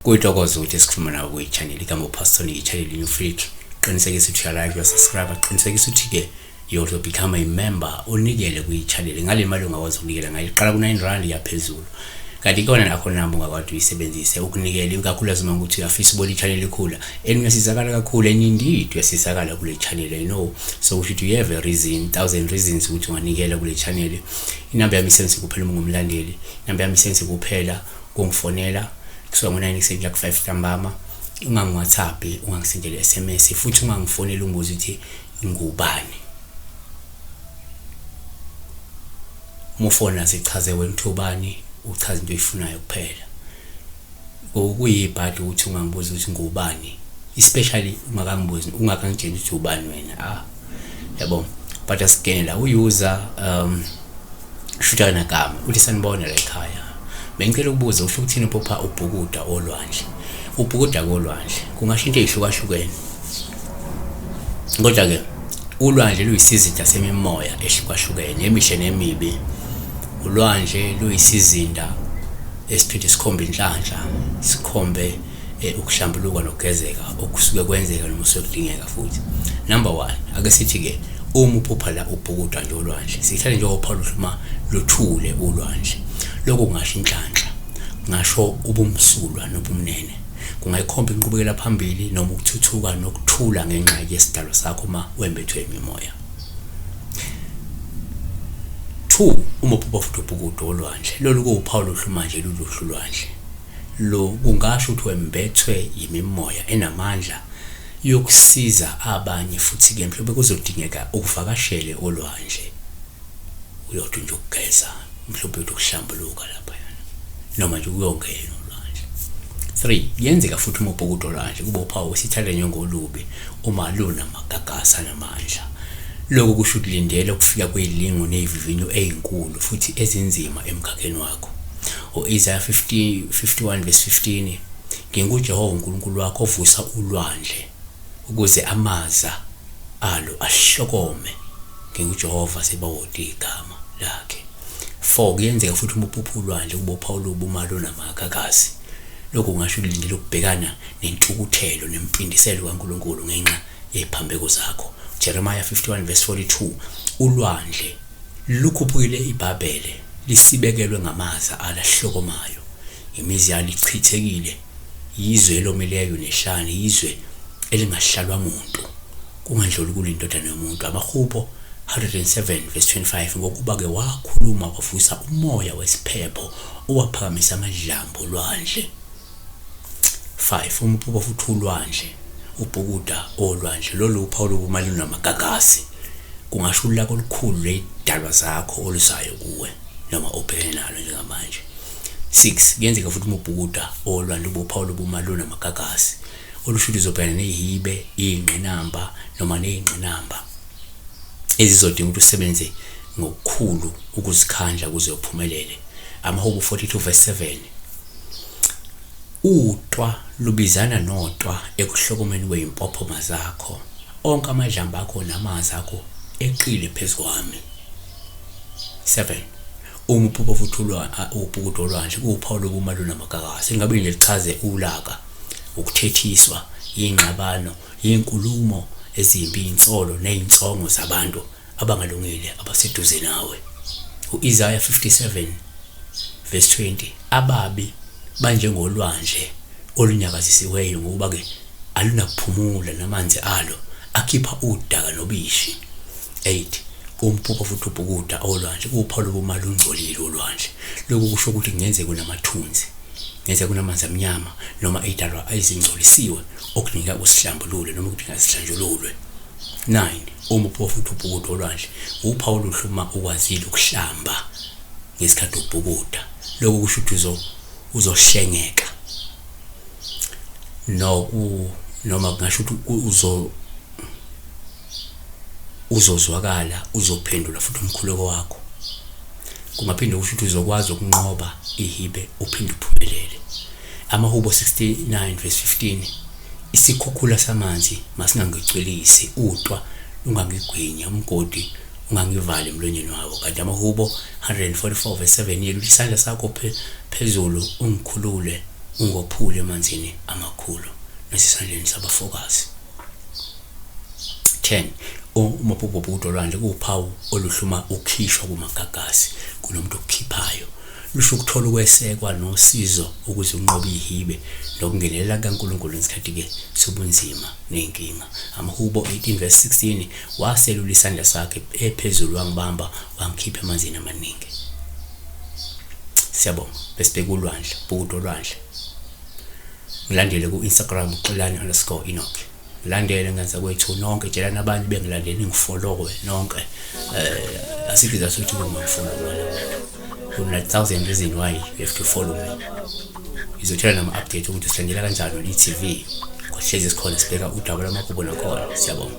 Kuyintokozo ukuthi sikhuluma nawe kwi-channel igama uPastor i-channel New Freak. Qinisekisa ukuthi uya-like, uya-subscribe, qinisekisa ukuthi ke you also become a member, unikele kwi-channel ngale mali ongakwazi ukunikela ngayo. Iqala ku-R9 yaphezulu. Kanti ikona nakho namba ungakwazi uyisebenzise ukunikela ikakhulukazi uma ukuthi uyafisa ubona i-channel ikhula. Uyasizakala kakhulu indeed uyasizakala kule channel, I know. So ukuthi you have a reason, 1000 reasons ukuthi unganikela kule channel. Inamba yami isenze kuphela uma ngumlandeli. Inamba yami isenze kuphela kungifonela kusuka ngo-9 ku 5 ntambama. Ungangi-WhatsApp, ungangisendele SMS, futhi ungangifonela ungibuza ukuthi ngubani. Mufona sichaze wena uthobani, uchaze into oyifunayo kuphela. Kuyibhadi ukuthi ungangibuza ukuthi ngubani, especially ungakangibuzi, ungakangitshela ukuthi ubani wena. Yabo. But asigenela user shutha nagama uthi sanibona la ekhaya. Bengicela ukubuza usho ukuthini phupha ubhukuda olwandle. Ubhukuda kolwandle kungasho into ehlukahlukene. Kodwa ke ulwandle luyisizinda semimoya ehlukahlukene emihle nemibi. Ulwandle luyisizinda esiphinde sikhombe inhlanhla, sikhombe ukuhlambuluka nokugezeka okusuke kwenzeka noma sekudingeka futhi. Number 1, ake sithi ke uma uphupha la ubhukuda nje olwandle, sithale nje uPaul uhluma luthule ulwandle. Lokho kungasho inhlanhla, ngasho ubumsulwa nobumnene. Kungayikhomba inqubekela phambili noma ukuthuthuka nokuthula ngenxa yesidalo sakho uma wembethwe imimoya. 2, uma uphupha futhi ubhukuda olwandle, lolu kuPaul uhluma nje luluhlu lwandle. Lo kungasho ukuthi wembethwe imimoya enamandla yokusiza abanye futhi ke mhlawumbe kuzodingeka ukuvakashele olwandle. Uyothi nje ukugeza, mhlawumbe ukuhlambuluka lapha yana. Noma nje uyongena olwandle. 3, yenzeka futhi uma ubhukuda olwandle kube uPaul sithale nyongolubi uma luna magagasa namandla. Lokho kusho ukulindela ukufika kwezilingo nezivinyo ezinkulu futhi ezinzima emkhakheni wakho. Isaiah 51 verse 15, nginguJehova uNkulunkulu wakho ovusa ulwandle ukuze amaza alo ahlokome. NginguJehova sebawoti igama lakhe. 4, kuyenzeka futhi uma uphupha ulwandle kube uPaul ubumalo namagagasi. Lokho kungasho ukulindela ukubhekana nentukuthelo nempindiselo kaNkulunkulu ngenxa yephambeko zakho. Jeremiah 51 verse 42, ulwandle lukhuphukile iBhabhele lisibekelwe ngamaza alahlokomayo. Imizi yalo ichithekile, yizwe elomileyo nehlane, yizwe elingahlalwa umuntu. Kungandluli kulindodana yomuntu. Amahubo 107 verse 25, ngokuba ke wakhuluma wavusa umoya wesiphepho owaphakamisa amadlambo olwandle. 5, uma uphupha futhi ulwandle ubhukuda olwandle, lolu uPaul ubumali namagagasi, kungasho ulaka olukhulu lezidalwa zakho oluzayo kuwe noma obhekene nalo njengamanje. 6, kuyenzeka futhi uma ubhukuda olwandle uPaul ubumali namagagasi, olushuthi uzobhekana nezihibe, izingqinamba noma nezingqinamba ezizodinga ukuthi usebenze ngokukhulu ukuzikhandla ukuze uphumelele. Amahubo 42 verse 7, utwa lubizana notwa ekuhlokomeni kwezimpophoma zakho, onke amadlamba akho namazi akho eqile phezukwami. 7, uma uphupha futhi ubhukuda olwandle kuPaul ubumalo namagagasi, ingabe nje lichaze ulaka, ukuthethiswa, ingxabano, inkulumo ezimbi, insolo nezinsongo zabantu abangalungile abaseduze nawe. Isaiah 57 verse 20, ababi banjengolwandle olunyakazisiweyo ngoba ke alunakuphumula namanzi alo akhipha udaka nobishi. 8, umphupha futhi ubhukuda olwandle kuPaul ubumalo ungcolile olwandle. Lokho kusho ukuthi kungenzeka kunamathunzi, ngeze kunamanzi amnyama noma idalwa ayizingcolisiwe okunika usihlambulule noma ukudinga sihlanjululwe. 9, uma uphupha futhi ubhukuda olwandle uPaul uhluma ukwazile ukuhlamba ngesikhathi ubhukuda. Lokho kusho ukuthi uzohlengeka noma kungasho ukuthi uzozwakala, uzophendula futhi umkhuleko wakho. Kungaphinde kusho ukuthi uzokwazi ukunqoba ihibe uphinde uphumelele. Amahubo 69 verse 15, isikhukhula samanzi masingangicwilisi, utwa ungangigwinya, umgodi ungangivali emlonyeni wawo. Kanti amahubo 144 verse 7, yelula isandla sakho phezulu ungikhulule ungophula emanzini amakhulu nasesandleni sabafokazi. 10. Umaphupa ubhukuda olwandle kuwuphawu oluhluma ukhishwa kumagagasi kunomuntu okukhiphayo. Lusho ukuthola ukwesekwa nosizo ukuze unqobe ihibe nokungenelela kaNkulunkulu ngesikhathi-ke sobunzima ney'nkinga. Amahubo 18:16 waselula isandla sakhe ephezulu wangibamba wangikhipha emanzini amaningi. Siyabonga. Besibheka ulwandle, ubhukuda olwandle. Ngilandele ku-Instagram uxolani_Enoch. Ngilandele ngenza kwethu nonke, tshelani abanye bengilandele ngifollowe nonke. Asikiza sokuthi kungafollow kuna 1000 reasons why you have to follow me. Izothola nama-update ukuthi silandela kanjani on-TV. Kohlezi sikhona sibheka udaba lwamaphupho nakhona. Siyabonga.